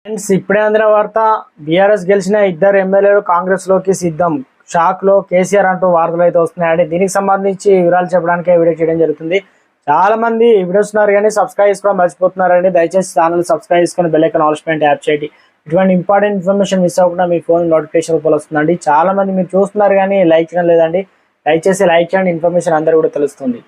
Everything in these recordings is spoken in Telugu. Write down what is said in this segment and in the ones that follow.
ఫ్రెండ్స్, ఇప్పుడే అందిన వార్త. బీఆర్ఎస్ గెలిచిన ఇద్దరు ఎమ్మెల్యేలు కాంగ్రెస్ లోకి సిద్ధం. షాక్ లో కేసీఆర్ అంటూ వార్తలు అయితే వస్తున్నాయండి. దీనికి సంబంధించి వివరాలు చెప్పడానికి వీడియో చేయడం జరుగుతుంది. చాలా మంది వీడియోస్ ఉన్నారు కానీ సబ్స్క్రైబ్ చేసుకోవడం మర్చిపోతున్నారండి. దయచేసి ఛానల్ సబ్స్క్రైబ్ చేసుకొని బెల్ ఐకాన్ ఆల్ పైన ట్యాప్ చేయండి. ఇటువంటి ఇంపార్టెంట్ ఇన్ఫర్మేషన్ మిస్ అవ్వకుండా మీ ఫోన్ నోటిఫికేషన్ రూపంలో వస్తుందండి. చాలా మంది మీరు చూస్తున్నారు కానీ లైక్ చేయడం లేదండి. దయచేసి లైక్ చేయండి, ఇన్ఫర్మేషన్ అందరూ కూడా తెలుస్తుంది.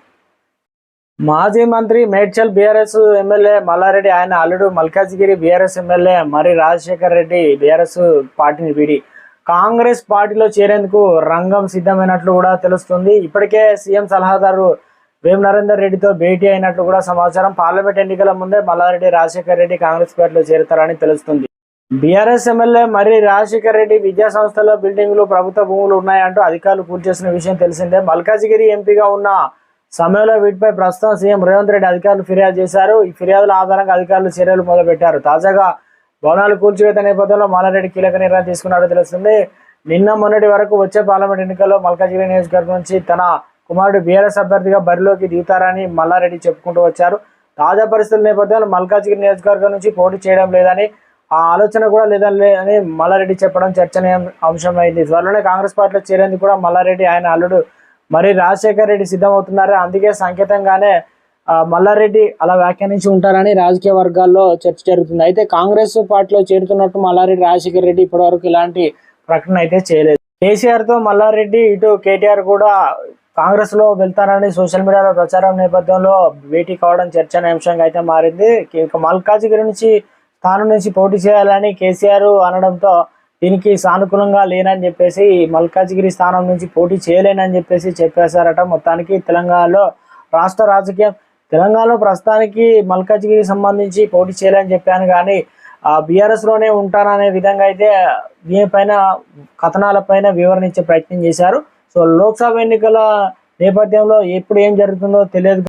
మాజీ మంత్రి మేడ్చల్ బీఆర్ఎస్ ఎమ్మెల్యే మల్లారెడ్డి ఆయన అల్లుడు మల్కాజ్గిరి బీఆర్ఎస్ ఎమ్మెల్యే మరి రాజశేఖర్ రెడ్డి బీఆర్ఎస్ పార్టీని వీడి కాంగ్రెస్ పార్టీలో చేరేందుకు రంగం సిద్ధమైనట్లు కూడా తెలుస్తుంది. ఇప్పటికే సీఎం సలహాదారు వేం నరేందర్ రెడ్డితో భేటీ అయినట్లు కూడా సమాచారం. పార్లమెంట్ ఎన్నికల ముందే మల్లారెడ్డి రాజశేఖర్ రెడ్డి కాంగ్రెస్ పార్టీలో చేరుతారని తెలుస్తుంది. బీఆర్ఎస్ ఎమ్మెల్యే మరి రాజశేఖర్ రెడ్డి విద్యా సంస్థల్లో బిల్డింగ్లు, ప్రభుత్వ భూములు ఉన్నాయంటూ అధికారులు పూర్తి చేసిన విషయం తెలిసిందే. మల్కాజ్గిరి ఎంపీగా ఉన్న సమయంలో వీటిపై ప్రస్తుతం సీఎం రేవంత్ రెడ్డి అధికారులు ఫిర్యాదు చేశారు. ఈ ఫిర్యాదుల ఆధారంగా అధికారులు చర్యలు మొదలుపెట్టారు. తాజాగా భవనాలు కూల్చివేత నేపథ్యంలో మల్లారెడ్డి కీలక నిర్ణయం తీసుకున్నట్టు తెలుస్తుంది. నిన్న మొన్నటి వరకు వచ్చే పార్లమెంట్ ఎన్నికల్లో మల్కాజ్గిరి నియోజకవర్గం నుంచి తన కుమారుడు బీఆర్ఎస్ అభ్యర్థిగా బరిలోకి దిగుతారని మల్లారెడ్డి చెప్పుకుంటూ వచ్చారు. తాజా పరిస్థితుల నేపథ్యంలో మల్కాజ్గిరి నియోజకవర్గం నుంచి పోటీ చేయడం లేదని, ఆ ఆలోచన కూడా లేదని మల్లారెడ్డి చెప్పడం చర్చనీయాంశమైంది. త్వరలోనే కాంగ్రెస్ పార్టీలో చేరేందుకు కూడా మల్లారెడ్డి ఆయన అల్లుడు మరి రాజశేఖర్ రెడ్డి సిద్ధమవుతున్నారు. అందుకే సంకేతంగానే మల్లారెడ్డి అలా వ్యాఖ్యానించి ఉంటారని రాజకీయ వర్గాల్లో చర్చ జరుగుతుంది. అయితే కాంగ్రెస్ పార్టీలో చేరుతున్నట్టు మల్లారెడ్డి రాజశేఖర్ రెడ్డి ఇప్పటివరకు ఇలాంటి ప్రకటన అయితే చేయలేదు. కేసీఆర్ తో మల్లారెడ్డి ఇటు కేటీఆర్ కూడా కాంగ్రెస్ లో వెళ్తారని సోషల్ మీడియాలో ప్రచారం నేపథ్యంలో భేటీ కావడం చర్చనీయాంశంగా అయితే మారింది. మల్కాజ్గిరి నుంచి స్థానం నుంచి పోటీ చేయాలని కేసీఆర్ అనడంతో దీనికి సానుకూలంగా లేనని చెప్పేసి మల్కాజ్గిరి స్థానం నుంచి పోటీ చేయలేనని చెప్పేసి చెప్పేశారట. మొత్తానికి తెలంగాణలో రాష్ట్ర రాజకీయం, తెలంగాణలో ప్రస్తుతానికి మల్కాజ్గిరికి సంబంధించి పోటీ చేయాలని చెప్పాను కానీ బీఆర్ఎస్ లోనే ఉంటాననే విధంగా అయితే దీనిపైన కథనాలపైన వివరణ ఇచ్చే ప్రయత్నం చేశారు. సో లోక్సభ ఎన్నికల నేపథ్యంలో ఎప్పుడు ఏం జరుగుతుందో తెలియదు.